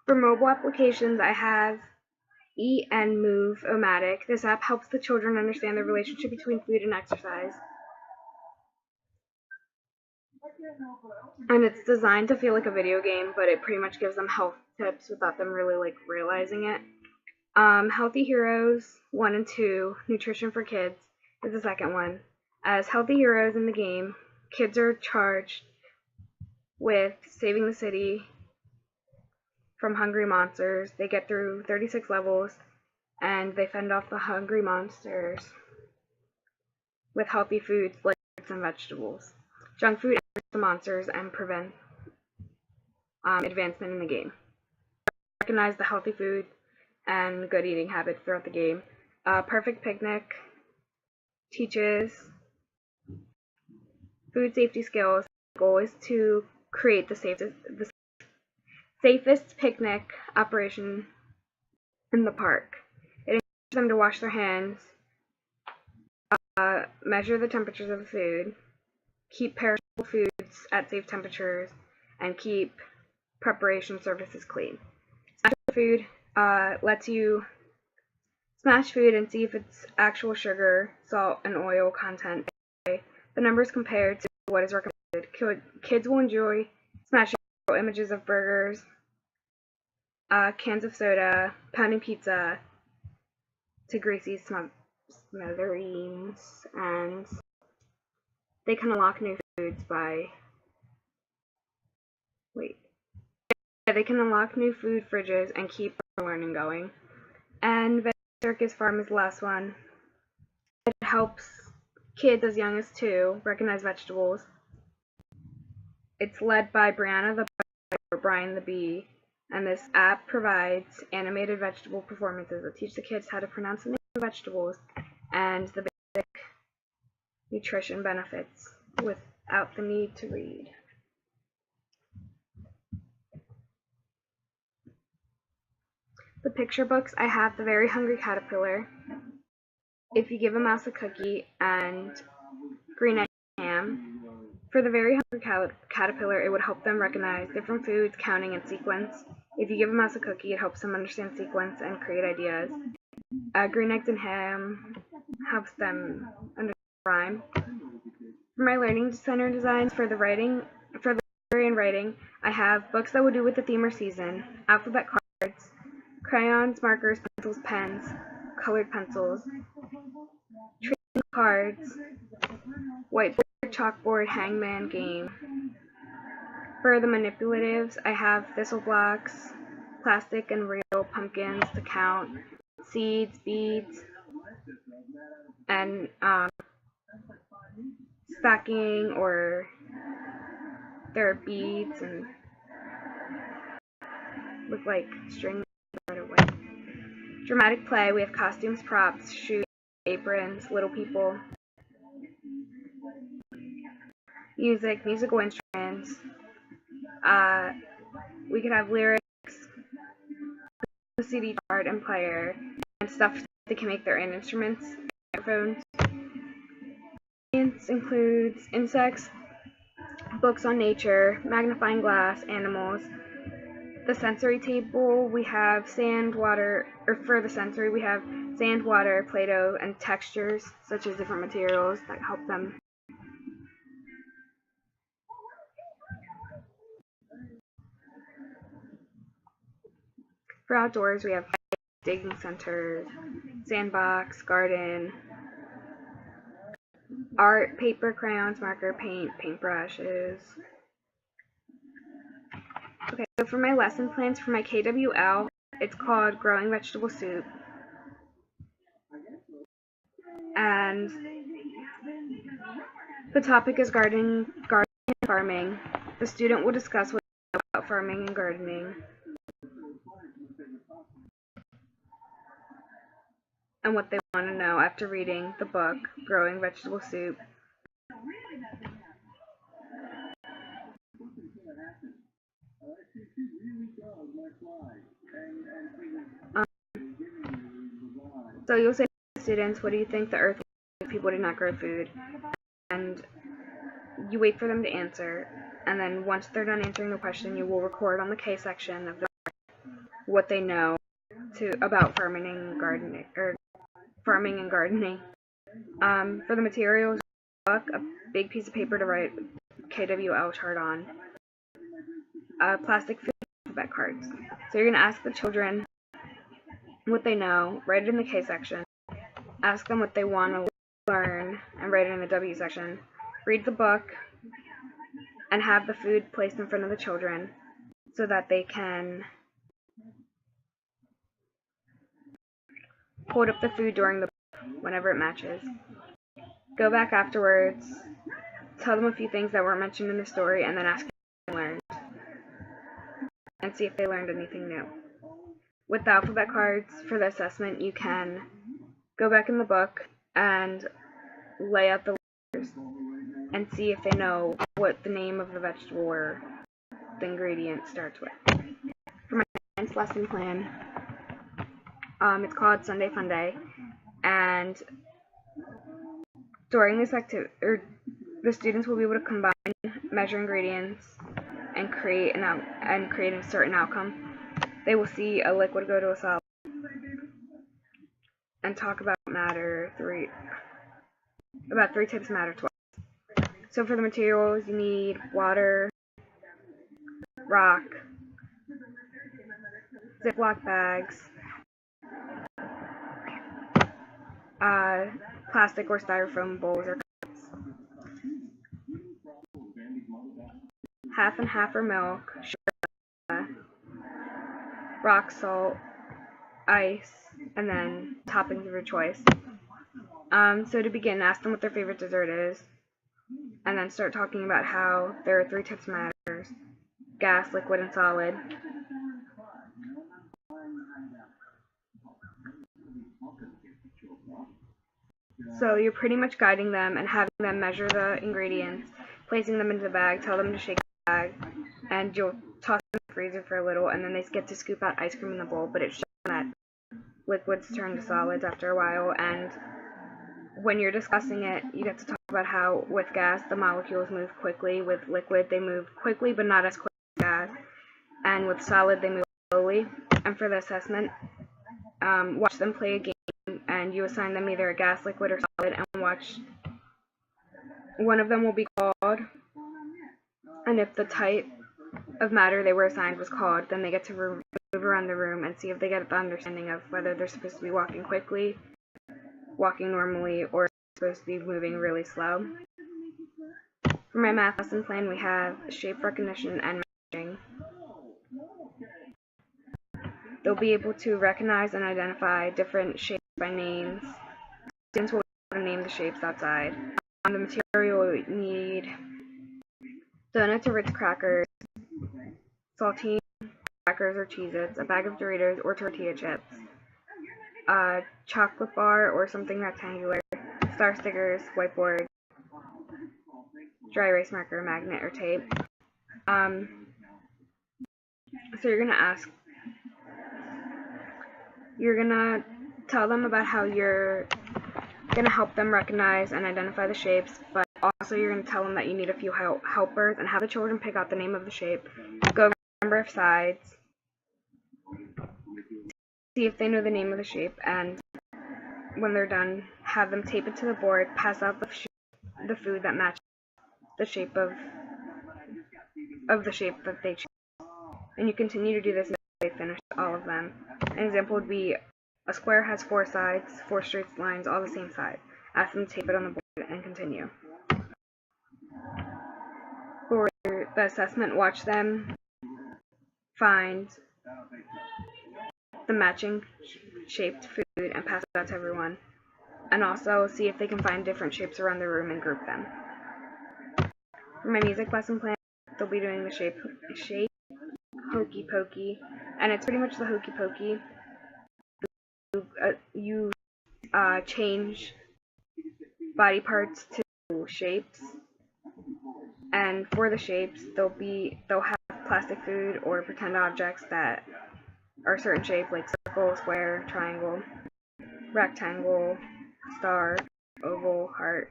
For mobile applications, I have Eat and Move Omatic. This app helps the children understand the relationship between food and exercise. And it's designed to feel like a video game, but it pretty much gives them health tips without them really realizing it. Healthy Heroes 1 and 2, Nutrition for Kids, is the second one. As healthy heroes in the game, kids are charged with saving the city from hungry monsters. They get through 36 levels, and they fend off the hungry monsters with healthy foods like fruits and vegetables. Junk food enters the monsters and prevents advancement in the game. Recognize the healthy food and good eating habits throughout the game. Perfect Picnic teaches food safety skills. The goal is to create the safest picnic operation in the park. It encourages them to wash their hands, measure the temperatures of the food, keep perishable foods at safe temperatures, and keep preparation surfaces clean. Smash food lets you smash food and see if it's actual sugar, salt, and oil content. The numbers compared to what is recommended. Kids will enjoy smashing images of burgers, cans of soda, pounding pizza to greasy smithereens, and they can unlock new foods by they can unlock new food fridges and keep learning going. And Veg Circus Farm is the last one. It helps kids as young as 2 recognize vegetables. It's led by Brianna the or Brian the Bee, and this app provides animated vegetable performances that teach the kids how to pronounce the name of vegetables and the basic nutrition benefits without the need to read. The picture books, I have The Very Hungry Caterpillar, If You Give a Mouse a Cookie, and Green Egg Ham. For The Very Hungry Caterpillar, it would help them recognize different foods, counting, and sequence. If You Give a Mouse a Cookie, it helps them understand sequence and create ideas. Green Eggs and Ham helps them understand rhyme. For my learning center designs, for the library and writing, I have books that would do with the theme or season, alphabet cards, crayons, markers, pencils, pens, colored pencils, trading cards, whiteboard, chalkboard, hangman game. For the manipulatives, I have thistle blocks, plastic and real pumpkins to count, seeds, beads, and stacking, or there are beads and look like string. Dramatic play, we have costumes, props, shoes, aprons, little people. Music, musical instruments. We could have lyrics, a CD card and player, and stuff that can make their own instruments, microphones. Science includes insects, books on nature, magnifying glass, animals. The sensory table, we have sand, water, or for the sensory, we have sand, water, Play-Doh, and textures, such as different materials that help them. For outdoors, we have digging centers, sandbox, garden, art, paper, crayons, marker, paint, paintbrushes. Okay, so for my lesson plans for my KWL, it's called Growing Vegetable Soup. And the topic is gardening and farming. The student will discuss what they know about farming and gardening, and what they want to know after reading the book, Growing Vegetable Soup. So you'll say to students, what do you think the earth would be if people did not grow food? And you wait for them to answer. and then once they're done answering the question, you will record on the K section of the what they know about farming and gardening. For the materials, a big piece of paper to write KWL chart on, plastic food alphabet cards. So you're going to ask the children what they know, write it in the K section, ask them what they want to learn, and write it in the W section. Read the book, and have the food placed in front of the children so that they can hold up the food during the book whenever it matches. Go back afterwards, tell them a few things that weren't mentioned in the story, and then ask them what they learned, and see if they learned anything new. With the alphabet cards for the assessment, you can go back in the book and lay out the letters and see if they know what the name of the vegetable or the ingredient starts with. For my science lesson plan, it's called Sunday Fun Day, and during this activity, the students will be able to combine, measure ingredients, and create a certain outcome. They will see a liquid go to a solid and talk about three types of matter twice. So for the materials, you need water, rock, Ziploc bags, plastic or styrofoam bowls or cups, half and half for milk, sugar, rock salt, ice, and then toppings of your choice. So to begin, ask them what their favorite dessert is, and then start talking about how there are three types of matters: gas, liquid, and solid. So you're pretty much guiding them and having them measure the ingredients, placing them into the bag, tell them to shake the bag, and you'll toss them in the freezer for a little, and then they get to scoop out ice cream in the bowl, but it's shown that liquids turn to solids after a while. And when you're discussing it, you get to talk about how with gas the molecules move quickly, with liquid they move quickly but not as quick as gas, and with solid they move slowly. And for the assessment, watch them play a game, and you assign them either a gas, liquid, or solid, and watch. One of them will be called, and if the type of matter they were assigned was called, then they get to move around the room and see if they get the understanding of whether they're supposed to be walking quickly, walking normally, or supposed to be moving really slow. For my math lesson plan, we have shape recognition and matching. They'll be able to recognize and identify different shapes by names. Students will be able to name the shapes outside. On the material, you need donuts or Ritz crackers, saltine crackers or Cheez-Its, a bag of Doritos or tortilla chips, a chocolate bar or something rectangular, star stickers, whiteboard, dry erase marker, magnet, or tape. So you're gonna tell them about how you're gonna help them recognize and identify the shapes, but also you're gonna tell them that you need a few helpers, and have the children pick out the name of the shape, go over the number of sides, see if they know the name of the shape, and when they're done, have them tape it to the board, pass out the food that matches the shape of the shape that they choose. And you continue to do this until they finish all of them. An example would be a square has 4 sides, 4 straight lines, all the same side. Ask them to tape it on the board and continue. For the assessment, watch them find the matching shaped food and pass it out to everyone. And also see if they can find different shapes around the room and group them. For my music lesson plan, they'll be doing the shape Hokey Pokey, and it's pretty much the Hokey Pokey. You change body parts to shapes, and for the shapes, they'll have plastic food or pretend objects that are a certain shape, like circle, square, triangle, rectangle, star, oval, heart.